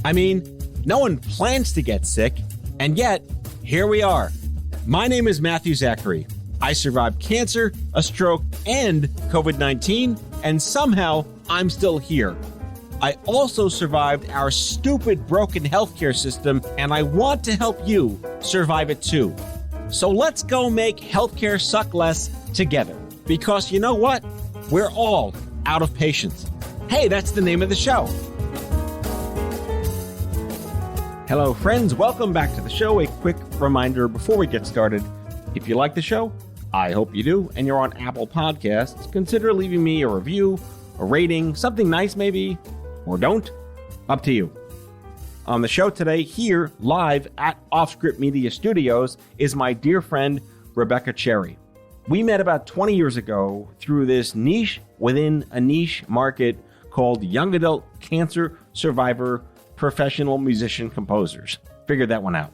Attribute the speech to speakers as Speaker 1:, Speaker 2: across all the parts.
Speaker 1: I mean, no one plans to get sick, and yet, here we are. My name is Matthew Zachary. I survived cancer, a stroke, and COVID-19, and somehow I'm still here. I also survived our stupid broken healthcare system, and I want to help you survive it too. So let's go make healthcare suck less together. Because you know what? We're all out of patience. Hey, that's the name of the show. Hello, friends. Welcome back to the show. A quick reminder before we get started. If you like the show, I hope you do, and you're on Apple Podcasts, consider leaving me a review, a rating, something nice maybe, or don't. Up to you. On the show today, here, live at OffScrip Media Studios, is my dear friend, Rebecca Cherry. We met about 20 years ago through this niche within a niche market called Young Adult Cancer Survivor Professional Musician Composers. Figured that one out.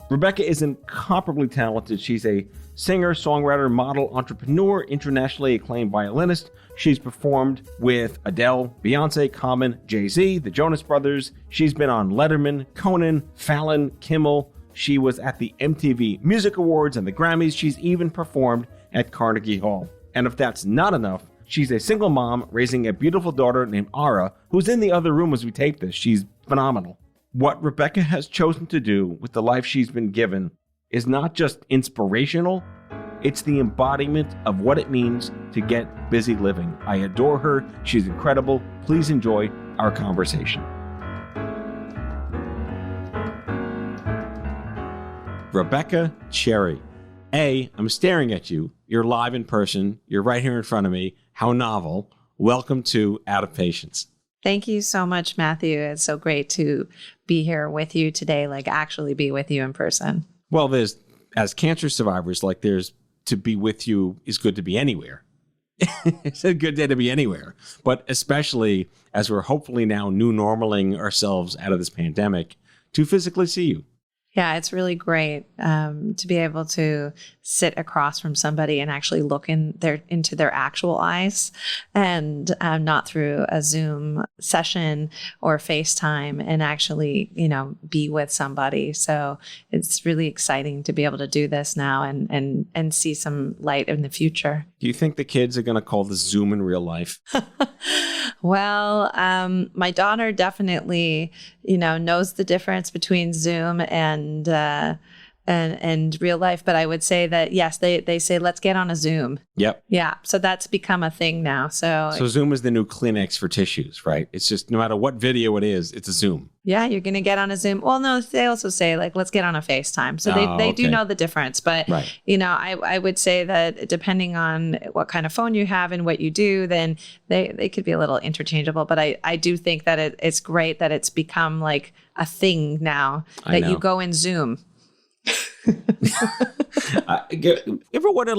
Speaker 1: Rebecca is incomparably talented. She's a singer, songwriter, model, entrepreneur, internationally acclaimed violinist. She's performed with Adele, Beyonce, Conan, Jay-Z, the Jonas Brothers. She's been on Letterman, Conan, Fallon, Kimmel. She was at the MTV Music Awards and the Grammys. She's even performed at Carnegie Hall. And if that's not enough, she's a single mom raising a beautiful daughter named Ara, who's in the other room as we tape this. She's phenomenal. What Rebecca has chosen to do with the life she's been given is not just inspirational, it's the embodiment of what it means to get busy living. I adore her. She's incredible. Please enjoy our conversation. Rebecca Cherry. I'm staring at you. You're live in person. You're right here in front of me. How novel. Welcome to Out of Patience.
Speaker 2: Thank you so much, Matthew. It's so great to be here with you today, actually be with you in person.
Speaker 1: Well, as cancer survivors, there's to be with you is good to be anywhere. It's a good day to be anywhere. But especially as we're hopefully now new normaling ourselves out of this pandemic, to physically see you.
Speaker 2: Yeah, it's really great to be able to sit across from somebody and actually look into their actual eyes, and not through a Zoom session or FaceTime, and actually, be with somebody. So it's really exciting to be able to do this now and see some light in the future.
Speaker 1: Do you think the kids are going to call this Zoom in real life?
Speaker 2: Well, my daughter definitely, knows the difference between Zoom and real life. But I would say that, yes, they say, let's get on a Zoom.
Speaker 1: Yep.
Speaker 2: Yeah. So that's become a thing now. So
Speaker 1: Zoom is the new Kleenex for tissues, right? It's just no matter what video it is, it's a Zoom.
Speaker 2: Yeah, you're going to get on a Zoom. Well, no, they also say let's get on a FaceTime. So they do know the difference. But,
Speaker 1: right.
Speaker 2: I would say that depending on what kind of phone you have and what you do, then they could be a little interchangeable. But I do think that it's great that it's become a thing now that you go in Zoom.
Speaker 1: You ever wonder,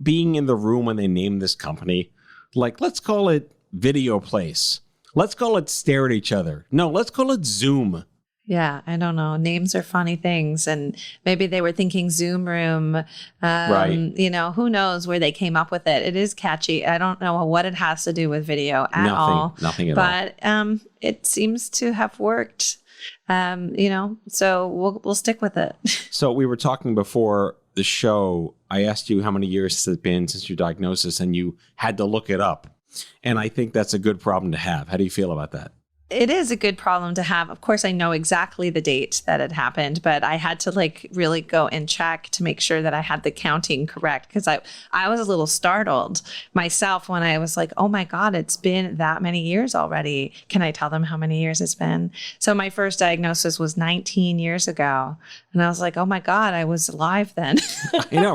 Speaker 1: being in the room when they named this company? Let's call it Video Place. Let's call it Stare at Each Other. No, let's call it Zoom.
Speaker 2: Yeah, I don't know. Names are funny things. And maybe they were thinking Zoom Room.
Speaker 1: Right.
Speaker 2: Who knows where they came up with it. It is catchy. I don't know what it has to do with video at all.
Speaker 1: Nothing at all.
Speaker 2: But it seems to have worked. So we'll stick with it.
Speaker 1: So we were talking before the show. I asked you how many years has it been since your diagnosis, and you had to look it up. And I think that's a good problem to have. How do you feel about that?
Speaker 2: It is a good problem to have. Of course, I know exactly the date that it happened, but I had to really go and check to make sure that I had the counting correct, because I was a little startled myself when I was like, oh my God, it's been that many years already. Can I tell them how many years it's been? So my first diagnosis was 19 years ago. And I was like, oh my God, I was alive then.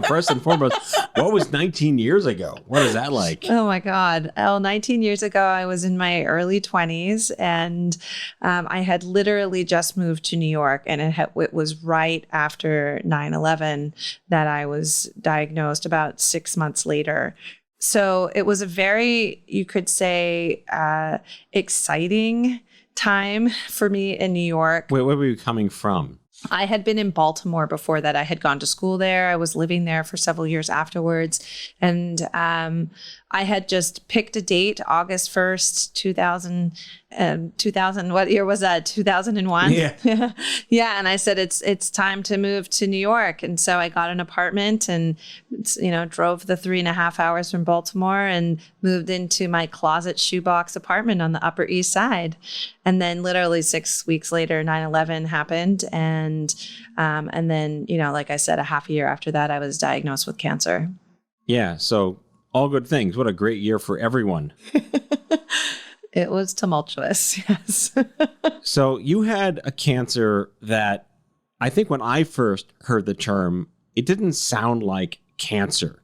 Speaker 1: First and foremost, what was 19 years ago? What is that like?
Speaker 2: Oh my God. 19 years ago, I was in my early 20s, and I had literally just moved to New York, and it was right after 9/11 that I was diagnosed, about 6 months later. So it was a very, you could say, exciting time for me in New York.
Speaker 1: Wait, where were you coming from?
Speaker 2: I had been in Baltimore before that. I had gone to school there. I was living there for several years afterwards. And I had just picked a date, August 1st, 2000, what year was that? 2001?
Speaker 1: Yeah.
Speaker 2: Yeah. And I said, it's time to move to New York. And so I got an apartment and, drove the 3.5 hours from Baltimore and moved into my closet shoebox apartment on the Upper East Side. And then literally 6 weeks later, 9/11 happened. And then, like I said, a half a year after that, I was diagnosed with cancer.
Speaker 1: Yeah. So all good things. What a great year for everyone.
Speaker 2: It was tumultuous, yes.
Speaker 1: So you had a cancer that I think when I first heard the term, it didn't sound like cancer,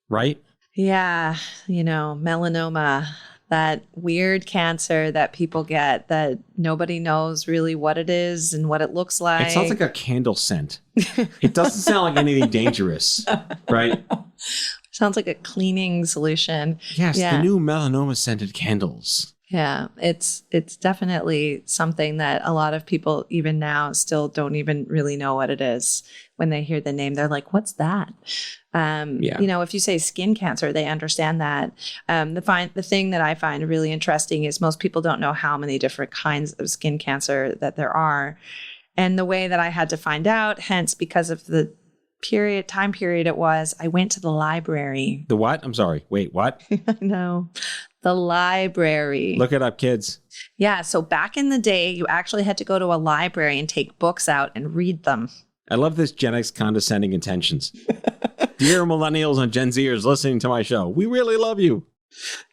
Speaker 1: right?
Speaker 2: Yeah, melanoma, that weird cancer that people get that nobody knows really what it is and what it looks like.
Speaker 1: It sounds like a candle scent. It doesn't sound like anything dangerous, right?
Speaker 2: Sounds like a cleaning solution.
Speaker 1: Yes,
Speaker 2: yeah.
Speaker 1: The new melanoma scented candles.
Speaker 2: Yeah, it's definitely something that a lot of people even now still don't even really know what it is. When they hear the name, they're like, what's that? If you say skin cancer, they understand that. The thing that I find really interesting is most people don't know how many different kinds of skin cancer that there are. And the way that I had to find out, hence because of the time period it was, I went to the library.
Speaker 1: The what? I'm sorry. Wait, what?
Speaker 2: I know. The library.
Speaker 1: Look it up, kids.
Speaker 2: Yeah. So back in the day, you actually had to go to a library and take books out and read them.
Speaker 1: I love this Gen X condescending intentions. Dear millennials and Gen Zers listening to my show, we really love you.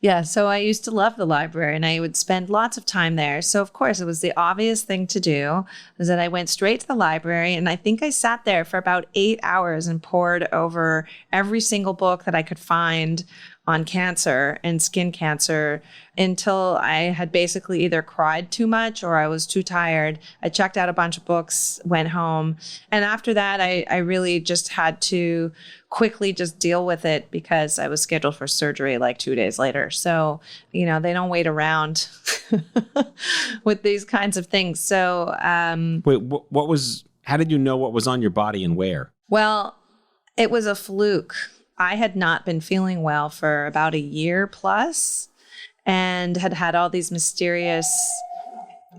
Speaker 2: Yeah. So I used to love the library and I would spend lots of time there. So of course it was the obvious thing to do is that I went straight to the library and I think I sat there for about 8 hours and pored over every single book that I could find on cancer and skin cancer until I had basically either cried too much or I was too tired. I checked out a bunch of books, went home. And after that, I really just had to quickly just deal with it because I was scheduled for surgery like 2 days later. So, they don't wait around with these kinds of things. So,
Speaker 1: how did you know what was on your body and where?
Speaker 2: Well, it was a fluke. I had not been feeling well for about a year plus and had all these mysterious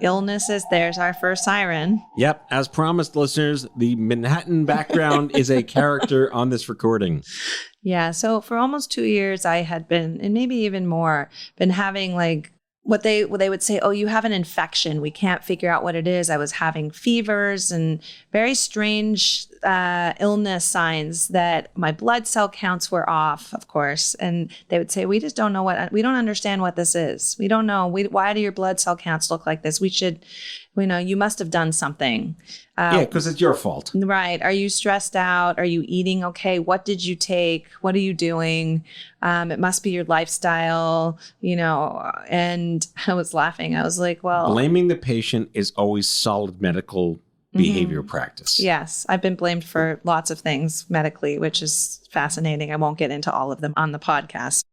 Speaker 2: illnesses. There's our first siren.
Speaker 1: Yep. As promised, listeners, the Manhattan background is a character on this recording.
Speaker 2: Yeah. So for almost 2 years, I had been, and maybe even more, been having like what they would say, oh, you have an infection. We can't figure out what it is. I was having fevers and very strange illness signs that my blood cell counts were off, of course. And they would say, we just don't know we don't understand what this is. We don't know. Why do your blood cell counts look like this? You must have done something.
Speaker 1: Yeah, because it's your fault.
Speaker 2: Right. Are you stressed out? Are you eating okay? What did you take? What are you doing? It must be your lifestyle, and I was laughing. I was like, well.
Speaker 1: Blaming the patient is always solid medical behavior practice.
Speaker 2: Yes. I've been blamed for lots of things medically, which is fascinating. I won't get into all of them on the podcast.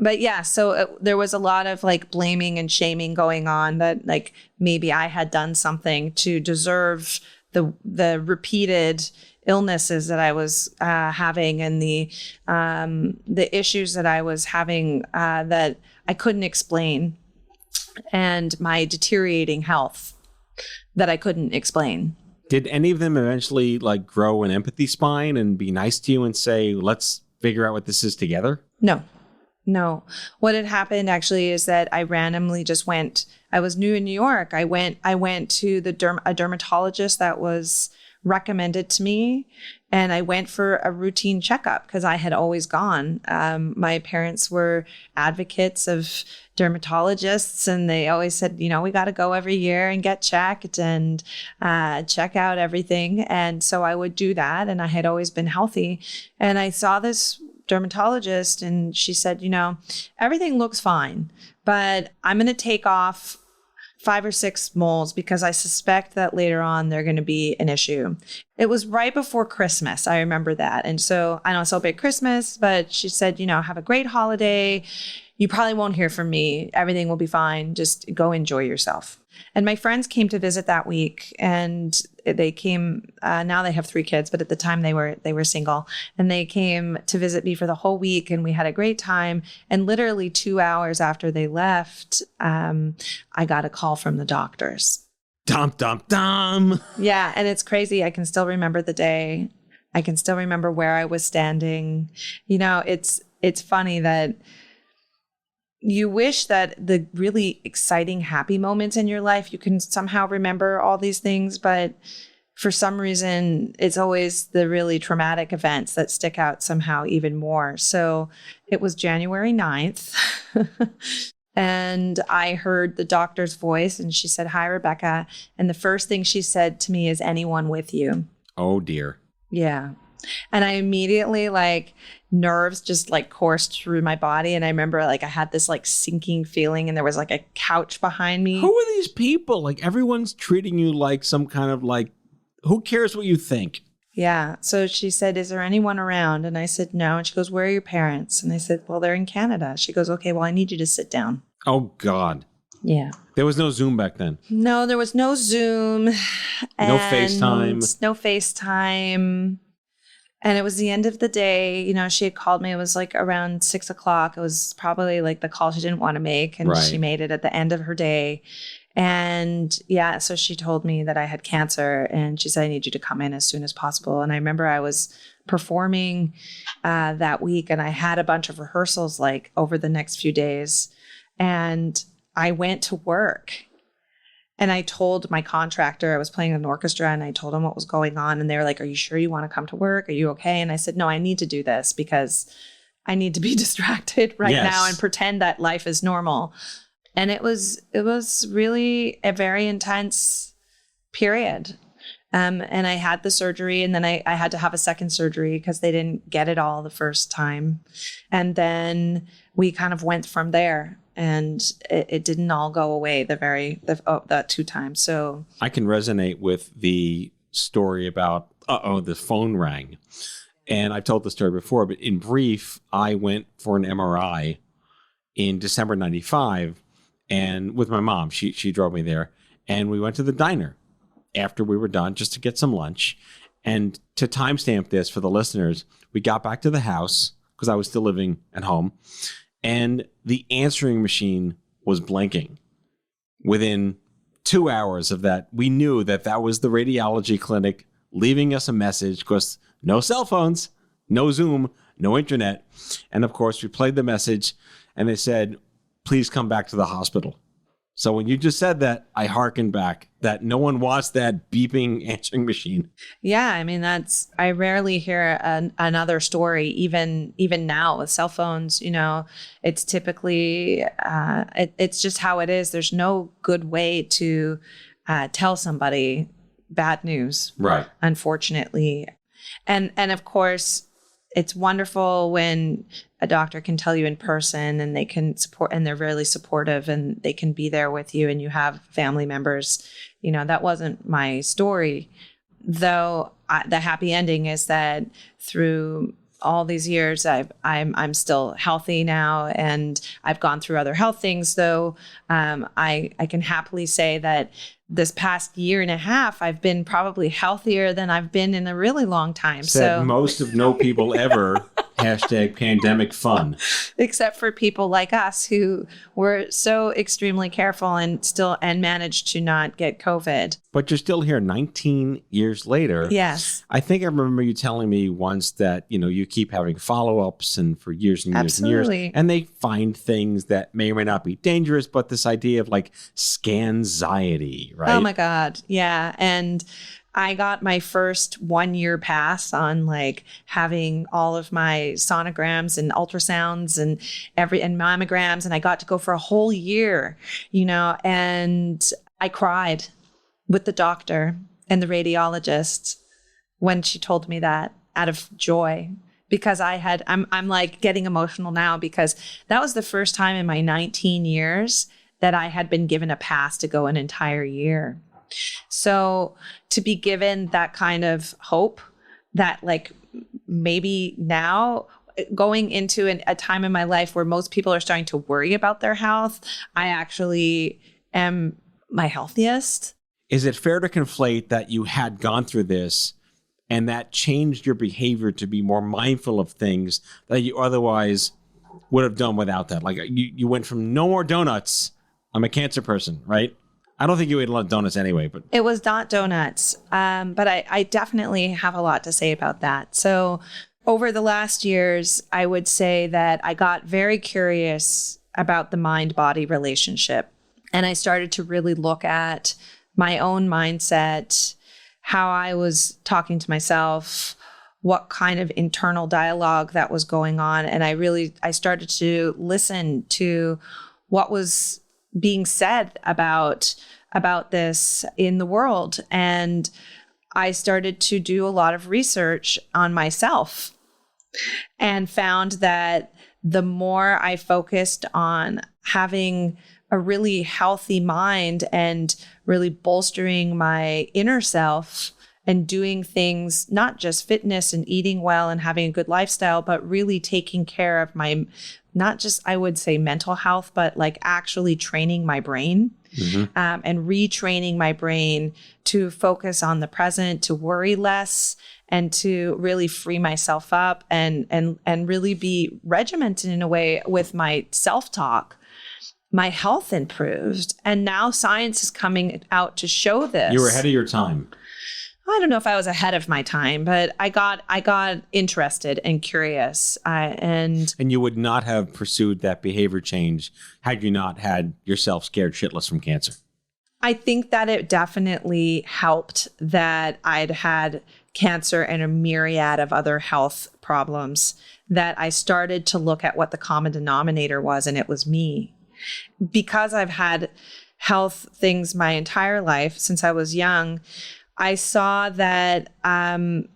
Speaker 2: But yeah, so there was a lot of like blaming and shaming going on that like maybe I had done something to deserve the repeated illnesses that I was having and the issues that I was having that I couldn't explain, and my deteriorating health that I couldn't explain.
Speaker 1: Did any of them eventually like grow an empathy spine and be nice to you and say, let's figure out what this is together?
Speaker 2: No. What had happened actually is that I randomly just I was new in New York. I went to a dermatologist that was recommended to me, and I went for a routine checkup because I had always gone. My parents were advocates of dermatologists, and they always said, we got to go every year and get checked and check out everything. And so I would do that, and I had always been healthy. And I saw this dermatologist, and she said, everything looks fine, but I'm going to take off 5 or 6 moles because I suspect that later on they're going to be an issue. It was right before Christmas. I remember that. And so I don't celebrate Christmas, but she said, have a great holiday. You probably won't hear from me. Everything will be fine. Just go enjoy yourself. And my friends came to visit that week, and they came, now they have 3 kids, but at the time they were single, and they came to visit me for the whole week, and we had a great time. And literally 2 hours after they left, I got a call from the doctors.
Speaker 1: Dum, dum, dum.
Speaker 2: Yeah. And it's crazy. I can still remember the day. I can still remember where I was standing. It's funny that you wish that the really exciting, happy moments in your life, you can somehow remember all these things. But for some reason, it's always the really traumatic events that stick out somehow even more. So it was January 9th. And I heard the doctor's voice, and she said, "Hi, Rebecca." And the first thing she said to me is, "Anyone with you?"
Speaker 1: Oh, dear.
Speaker 2: Yeah. And I immediately, nerves just coursed through my body. And I remember I had this sinking feeling, and there was a couch behind me.
Speaker 1: Who are these people? Everyone's treating you like some kind of who cares what you think?
Speaker 2: Yeah. So she said, "Is there anyone around?" And I said, "No." And she goes, "Where are your parents?" And I said, "Well, they're in Canada." She goes, "Okay, well, I need you to sit down."
Speaker 1: Oh, God.
Speaker 2: Yeah.
Speaker 1: There was no Zoom back then.
Speaker 2: No, there was no Zoom.
Speaker 1: No FaceTime.
Speaker 2: No FaceTime. And it was the end of the day. She had called me. It was around 6 o'clock. It was probably the call she didn't want to make. And
Speaker 1: Right.
Speaker 2: She made it at the end of her day. And yeah, so she told me that I had cancer, and she said, "I need you to come in as soon as possible." And I remember I was performing that week, and I had a bunch of rehearsals over the next few days. And I went to work, and I told my contractor, I was playing an orchestra, and I told him what was going on. And they were like, "Are you sure you want to come to work? Are you okay?" And I said, "No, I need to do this because I need to be distracted right
Speaker 1: Yes.
Speaker 2: now and pretend that life is normal." And it was really a very intense period. And I had the surgery, and then I had to have a second surgery because they didn't get it all the first time. And then we kind of went from there, and it didn't all go away the 2 times. So
Speaker 1: I can resonate with the story about, the phone rang. And I've told the story before, but in brief, I went for an MRI in December 95. And with my mom, she drove me there, and we went to the diner after we were done just to get some lunch. And to timestamp this for the listeners, we got back to the house because I was still living at home, and the answering machine was blinking. Within 2 hours of that, we knew that was the radiology clinic leaving us a message, because no cell phones, no Zoom, no internet. And of course, we played the message, and they said, "Please come back to the hospital." So when you just said that, I hearkened back that no one wants that beeping answering machine.
Speaker 2: yeah, I mean, I rarely hear another story, even now with cell phones. It's typically, it's just how it is. There's no good way to tell somebody bad news,
Speaker 1: Right.
Speaker 2: unfortunately. And of course, it's wonderful when a doctor can tell you in person, and they can support, and they're really supportive, and they can be there with you, and you have family members. That wasn't my story, though. The happy ending is that through all these years, I'm still healthy now, and I've gone through other health things. Though I can happily say that this past year and a half, I've been probably healthier than I've been in a really long time.
Speaker 1: Said most of no people ever. #pandemic fun.
Speaker 2: Except for people like us who were so extremely careful and managed to not get COVID.
Speaker 1: But you're still here 19 years later.
Speaker 2: Yes.
Speaker 1: I think I remember you telling me once that, you keep having follow-ups and for years and years
Speaker 2: Absolutely.
Speaker 1: and years. And they find things that may or may not be dangerous, but this idea of scanxiety, right?
Speaker 2: Oh my God. Yeah. And I got my first 1-year pass on having all of my sonograms and ultrasounds and mammograms. And I got to go for a whole year, and I cried with the doctor and the radiologist when she told me that, out of joy, because I'm getting emotional now, because that was the first time in my 19 years that I had been given a pass to go an entire year. So to be given that kind of hope that like maybe now going into a time in my life where most people are starting to worry about their health, I actually am my healthiest.
Speaker 1: Is it fair to conflate that you had gone through this and that changed your behavior to be more mindful of things that you otherwise would have done without that? Like you went from no more donuts, I'm a cancer person, right? I don't think you ate a lot of donuts anyway, but
Speaker 2: it was not donuts. But I definitely have a lot to say about that. So over the last years, I would say that I got very curious about the mind-body relationship. And I started to really look at my own mindset, how I was talking to myself, what kind of internal dialogue that was going on. And I started to listen to what was being said about this in the world. And I started to do a lot of research on myself and found that the more I focused on having a really healthy mind and really bolstering my inner self and doing things, not just fitness and eating well and having a good lifestyle, but really taking care of my, not just, I would say mental health, but like actually training my brain. And retraining my brain to focus on the present, to worry less, and to really free myself up and really be regimented in a way with my self-talk. My health improved. And now science is coming out to show this.
Speaker 1: You were ahead of your time.
Speaker 2: I don't know if I was ahead of my time, but I got interested and curious. And
Speaker 1: you would not have pursued that behavior change had you not had yourself scared shitless from cancer.
Speaker 2: I think that it definitely helped that I'd had cancer and a myriad of other health problems, that I started to look at what the common denominator was, and it was me. Because I've had health things my entire life since I was young, I saw that, on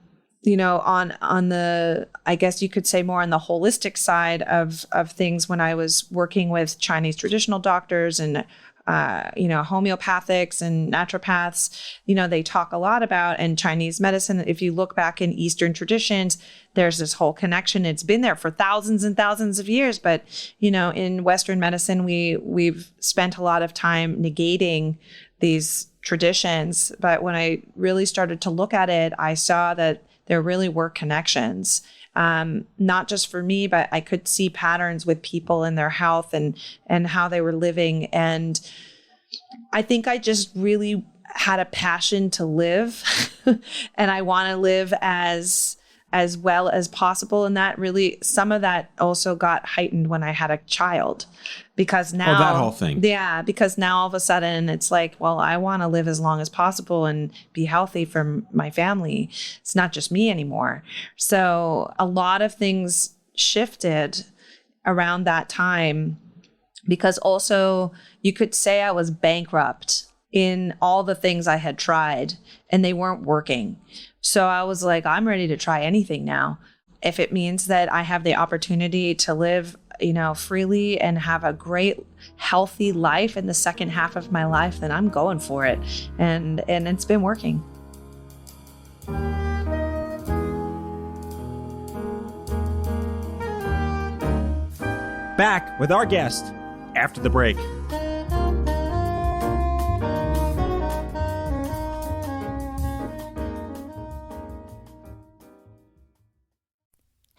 Speaker 2: the, I guess you could say more on the holistic side of things, when I was working with Chinese traditional doctors and, homeopathics and naturopaths, they talk a lot about, and Chinese medicine, if you look back in Eastern traditions, there's this whole connection. It's been there for thousands and thousands of years. But, in Western medicine, we've spent a lot of time negating these traditions. But when I really started to look at it, I saw that there really were connections, not just for me, but I could see patterns with people in their health and how they were living. And I think I just really had a passion to live and I want to live as well as possible. And that really, some of that also got heightened when I had a child, because now,
Speaker 1: that whole thing.
Speaker 2: Yeah. Because now all of a sudden it's like, well, I want to live as long as possible and be healthy for my family. It's not just me anymore. So a lot of things shifted around that time, because also you could say I was bankrupt in all the things I had tried and they weren't working. So I was like, I'm ready to try anything now. If it means that I have the opportunity to live, freely and have a great, healthy life in the second half of my life, then I'm going for it. And it's been working.
Speaker 1: Back with our guest after the break.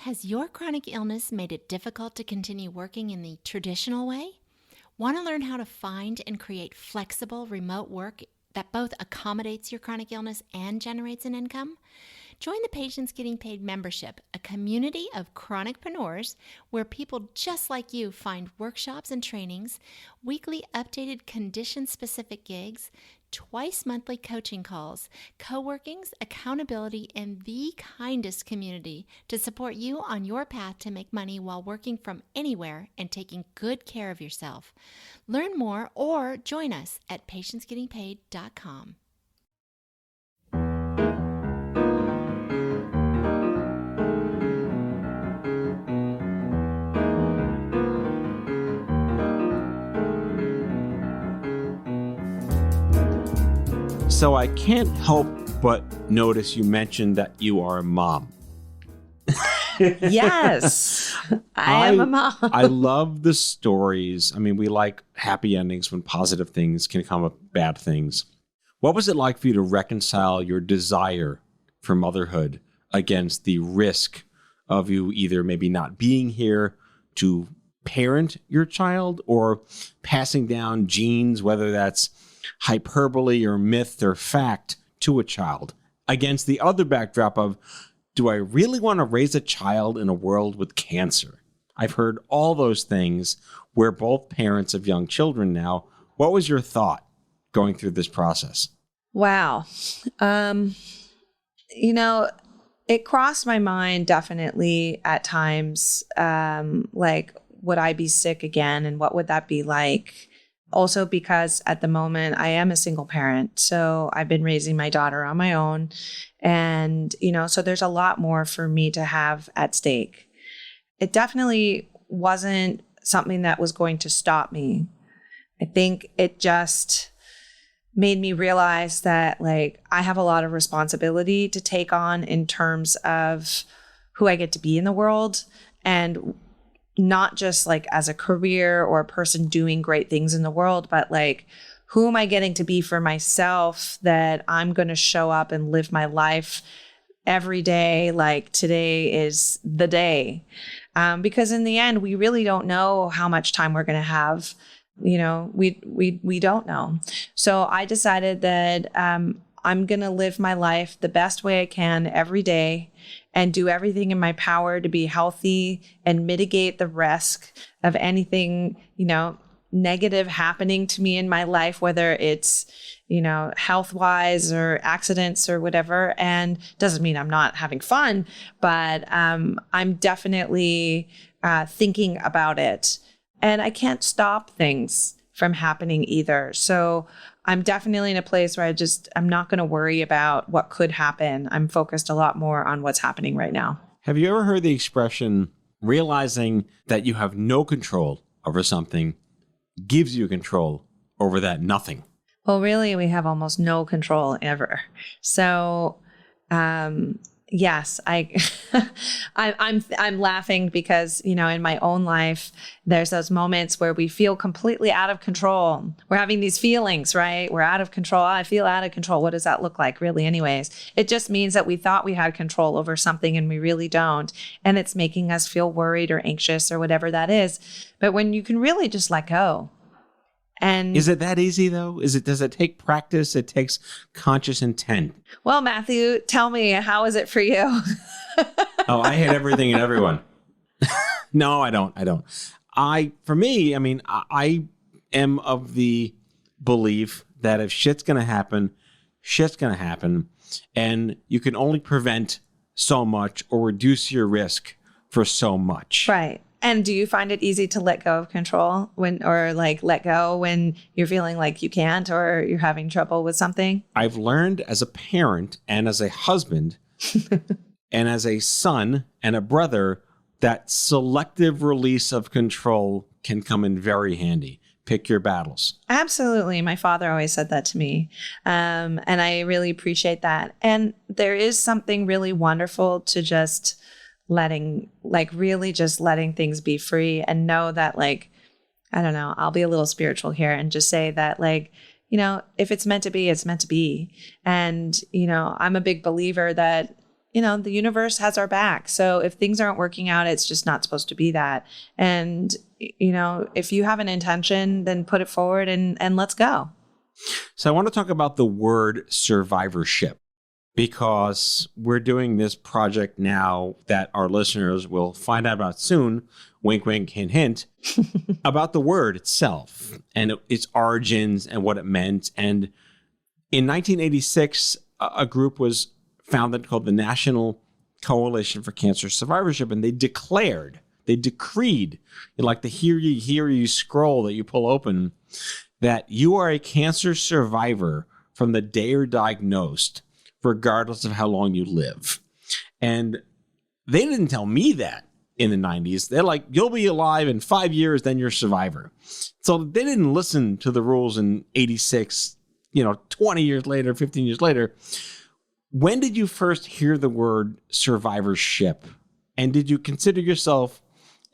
Speaker 3: Has your chronic illness made it difficult to continue working in the traditional way? Want to learn how to find and create flexible remote work that both accommodates your chronic illness and generates an income? Join the Patients Getting Paid membership, a community of chronicpreneurs where people just like you find workshops and trainings, weekly updated condition-specific gigs, twice monthly coaching calls, co-workings, accountability, and the kindest community to support you on your path to make money while working from anywhere and taking good care of yourself. Learn more or join us at patientsgettingpaid.com.
Speaker 1: So I can't help but notice you mentioned that you are a mom.
Speaker 2: Yes, I am a mom.
Speaker 1: I love the stories. I mean, we like happy endings when positive things can come of bad things. What was it like for you to reconcile your desire for motherhood against the risk of you either maybe not being here to parent your child or passing down genes, whether that's hyperbole or myth or fact, to a child, against the other backdrop of, do I really want to raise a child in a world with cancer? I've heard all those things. We're both parents of young children now. What was your thought going through this process?
Speaker 2: Wow. It crossed my mind definitely at times, like, would I be sick again? And what would that be like? Also, because at the moment I am a single parent. So I've been raising my daughter on my own. And, so there's a lot more for me to have at stake. It definitely wasn't something that was going to stop me. I think it just made me realize that, like, I have a lot of responsibility to take on in terms of who I get to be in the world, and not just like as a career or a person doing great things in the world, but like, who am I getting to be for myself, that I'm going to show up and live my life every day like today is the day. Because in the end, we really don't know how much time we're going to have. We don't know. So I decided that I'm going to live my life the best way I can every day and do everything in my power to be healthy and mitigate the risk of anything, negative happening to me in my life, whether it's, health-wise or accidents or whatever. And doesn't mean I'm not having fun, but I'm definitely thinking about it. And I can't stop things from happening either. So I'm definitely in a place where I'm not going to worry about what could happen. I'm focused a lot more on what's happening right now.
Speaker 1: Have you ever heard the expression, realizing that you have no control over something gives you control over that nothing?
Speaker 2: Well, really, we have almost no control ever. So, yes, I'm laughing because, in my own life, there's those moments where we feel completely out of control. We're having these feelings, right? We're out of control. I feel out of control. What does that look like, really, anyways? It just means that we thought we had control over something and we really don't. And it's making us feel worried or anxious or whatever that is. But when you can really just let go. And
Speaker 1: is it that easy, though? Does it take practice? It takes conscious intent.
Speaker 2: Well, Matthew, tell me, how is it for you?
Speaker 1: Oh, I hate everything and everyone. No, I don't. For me, I am of the belief that if shit's going to happen, shit's going to happen. And you can only prevent so much or reduce your risk for so much.
Speaker 2: Right. And do you find it easy to let go of control let go when you're feeling like you can't or you're having trouble with something?
Speaker 1: I've learned as a parent and as a husband and as a son and a brother that selective release of control can come in very handy. Pick your battles.
Speaker 2: Absolutely. My father always said that to me. And I really appreciate that. And there is something really wonderful to just letting things be free and know that, like, I don't know, I'll be a little spiritual here and just say that, like, if it's meant to be, it's meant to be. And, I'm a big believer that, the universe has our back. So if things aren't working out, it's just not supposed to be that. And, if you have an intention, then put it forward and let's go.
Speaker 1: So I want to talk about the word survivorship, because we're doing this project now that our listeners will find out about soon, wink, wink, hint, hint, about the word itself and its origins and what it meant. And in 1986, a group was founded called the National Coalition for Cancer Survivorship, and they decreed, like the hear you scroll that you pull open, that you are a cancer survivor from the day you're diagnosed, regardless of how long you live. And they didn't tell me that in the 90s. They're like, you'll be alive in 5 years, then you're a survivor. So they didn't listen to the rules in 86 20 years later, 15 years later. When did you first hear the word survivorship? And did you consider yourself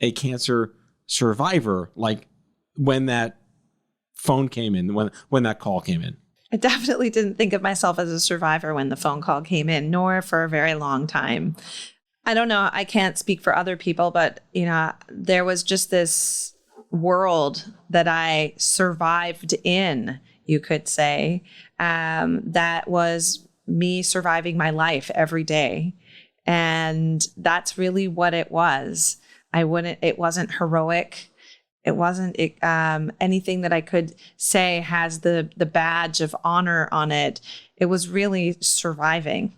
Speaker 1: a cancer survivor, like when that phone came in, when that call came in?
Speaker 2: I definitely didn't think of myself as a survivor when the phone call came in, nor for a very long time. I don't know. I can't speak for other people, but, there was just this world that I survived in, you could say, that was me surviving my life every day. And that's really what it was. It wasn't heroic. It wasn't anything that I could say has the badge of honor on it. It was really surviving.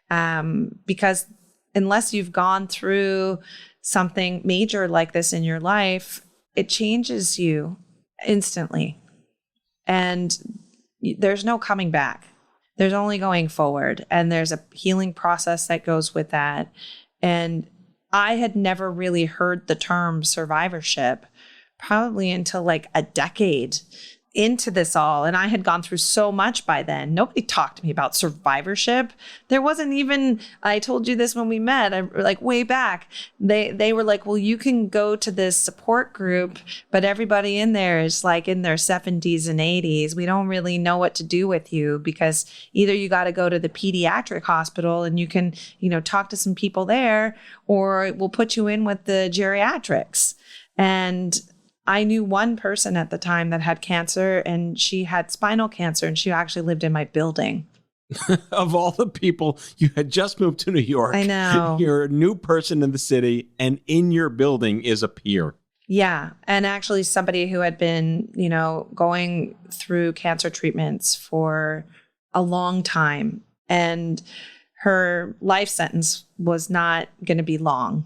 Speaker 2: Because unless you've gone through something major like this in your life, it changes you instantly. And there's no coming back. There's only going forward. And there's a healing process that goes with that. And I had never really heard the term survivorship probably until like a decade into this all. And I had gone through so much by then. Nobody talked to me about survivorship. There wasn't even, I told you this when we met, like way back, they were like, well, you can go to this support group, but everybody in there is like in their 70s and 80s. We don't really know what to do with you because either you got to go to the pediatric hospital and you can, talk to some people there, or we'll put you in with the geriatrics. And I knew one person at the time that had cancer, and she had spinal cancer, and she actually lived in my building.
Speaker 1: Of all the people, you had just moved to New York.
Speaker 2: I know.
Speaker 1: You're a new person in the city, and in your building is a peer.
Speaker 2: Yeah. And actually somebody who had been, going through cancer treatments for a long time, and her life sentence was not going to be long.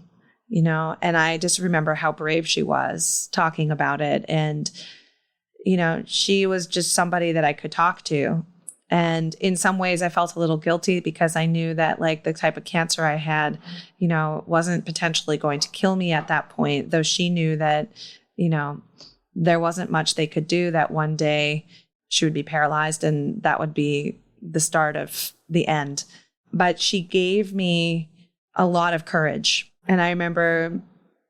Speaker 2: And I just remember how brave she was talking about it. And, she was just somebody that I could talk to. And in some ways I felt a little guilty because I knew that like the type of cancer I had, wasn't potentially going to kill me at that point, though she knew that, there wasn't much they could do, that one day she would be paralyzed and that would be the start of the end. But she gave me a lot of courage. And I remember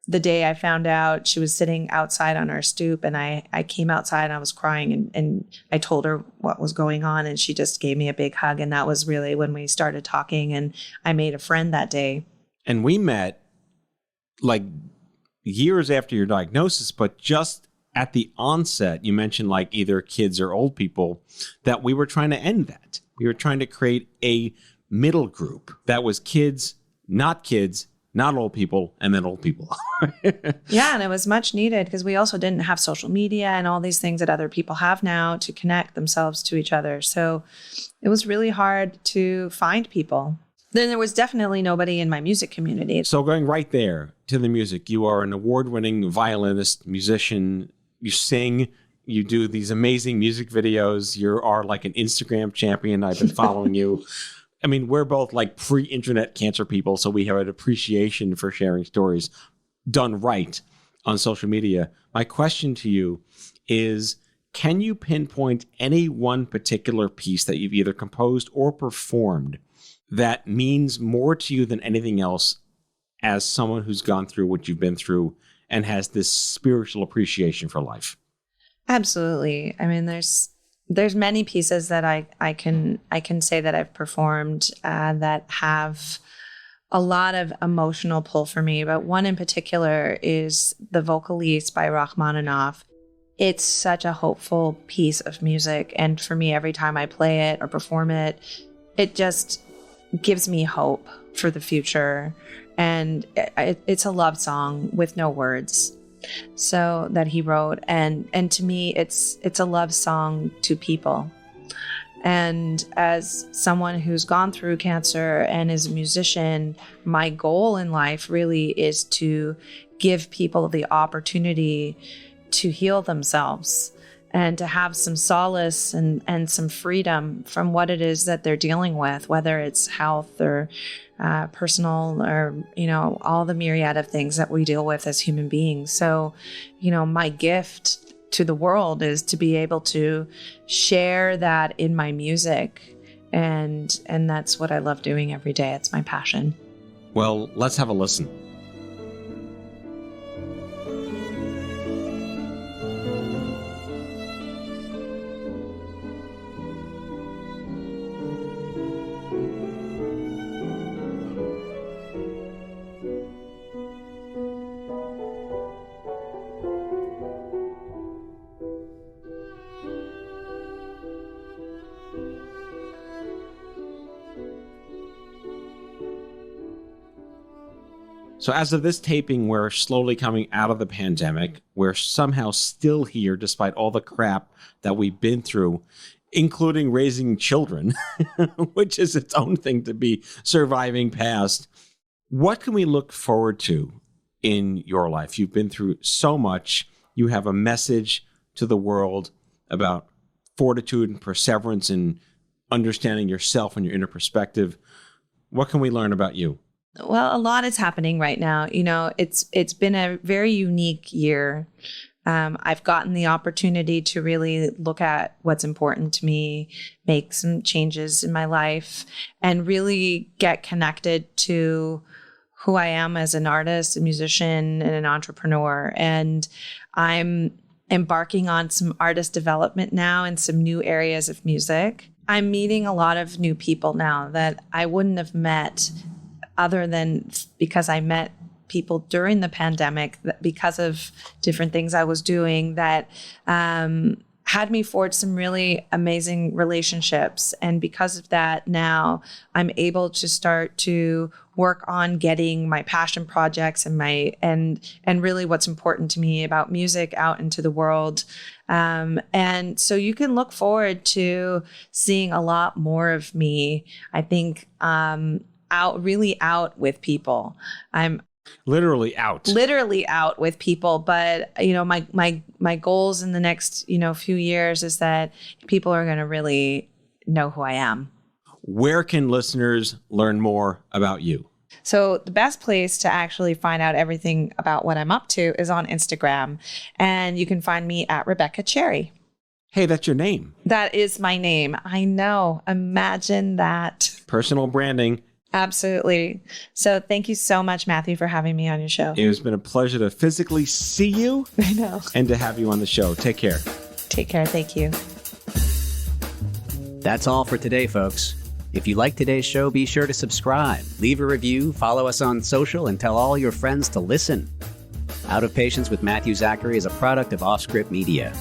Speaker 2: the day I found out, she was sitting outside on our stoop, and I came outside and I was crying, and I told her what was going on, and she just gave me a big hug. And that was really when we started talking, and I made a friend that day. And
Speaker 1: we met like years after your diagnosis, but just at the onset, you mentioned like either kids or old people, that we were trying to end that. We were trying to create a middle group that was kids, not old people, and then old people.
Speaker 2: Yeah, and it was much needed because we also didn't have social media and all these things that other people have now to connect themselves to each other. So it was really hard to find people. Then there was definitely nobody in my music community.
Speaker 1: So going right there to the music, you are an award-winning violinist, musician, you sing, you do these amazing music videos, you are like an Instagram champion. I've been following you. I mean, we're both like pre-internet cancer people, so we have an appreciation for sharing stories done right on social media. My question to you is, can you pinpoint any one particular piece that you've either composed or performed that means more to you than anything else as someone who's gone through what you've been through and has this spiritual appreciation for life?
Speaker 2: Absolutely. I mean, there's many pieces that I can say that I've performed that have a lot of emotional pull for me. But one in particular is the Vocaliste by Rachmaninoff. It's such a hopeful piece of music. And for me, every time I play it or perform it, it just gives me hope for the future. And it's a love song with no words. So that he wrote, and to me it's a love song to people. And as someone who's gone through cancer and is a musician, my goal in life really is to give people the opportunity to heal themselves and to have some solace and some freedom from what it is that they're dealing with, whether it's health or personal or, all the myriad of things that we deal with as human beings. So, my gift to the world is to be able to share that in my music. And that's what I love doing every day. It's my passion.
Speaker 1: Well, let's have a listen. So as of this taping, we're slowly coming out of the pandemic. We're somehow still here despite all the crap that we've been through, including raising children, which is its own thing to be surviving past. What can we look forward to in your life? You've been through so much. You have a message to the world about fortitude and perseverance and understanding yourself and your inner perspective. What can we learn about you?
Speaker 2: Well, a lot is happening right now. You know, it's been a very unique year. I've gotten the opportunity to really look at what's important to me, make some changes in my life, and really get connected to who I am as an artist, a musician, and an entrepreneur. And I'm embarking on some artist development now in some new areas of music. I'm meeting a lot of new people now that I wouldn't have met other than because I met people during the pandemic that because of different things I was doing that had me forge some really amazing relationships. And because of that, now I'm able to start to work on getting my passion projects and and really what's important to me about music out into the world. And so you can look forward to seeing a lot more of me, I think, out with people. I'm
Speaker 1: literally out with people. But, you know, my goals in the next, few years is that people are going to really know who I am. Where can listeners learn more about you?
Speaker 2: So the best place to actually find out everything about what I'm up to is on Instagram. And you can find me at Rebecca Cherry.
Speaker 1: Hey, that's your name.
Speaker 2: That is my name. I know. Imagine that.
Speaker 1: Personal branding.
Speaker 2: Absolutely. So thank you so much, Matthew, for having me on your show.
Speaker 1: It has been a pleasure to physically see you.
Speaker 2: I know.
Speaker 1: And to have you on the show. Take care.
Speaker 2: Take care. Thank you.
Speaker 4: That's all for today, folks. If you like today's show, be sure to subscribe, leave a review, follow us on social, and tell all your friends to listen. Out of Patience with Matthew Zachary is a product of OffScrip Media.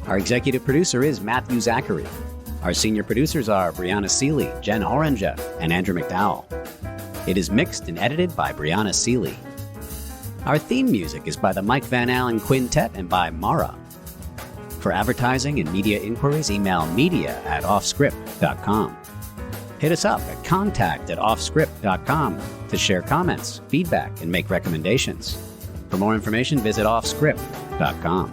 Speaker 4: Our executive producer is Matthew Zachary. Our senior producers are Brianna Seeley, Jen Oranger, and Andrew McDowell. It is mixed and edited by Brianna Seeley. Our theme music is by the Mike Van Allen Quintet and by Mara. For advertising and media inquiries, email media@offscrip.com. Hit us up at contact@offscrip.com to share comments, feedback, and make recommendations. For more information, visit offscrip.com.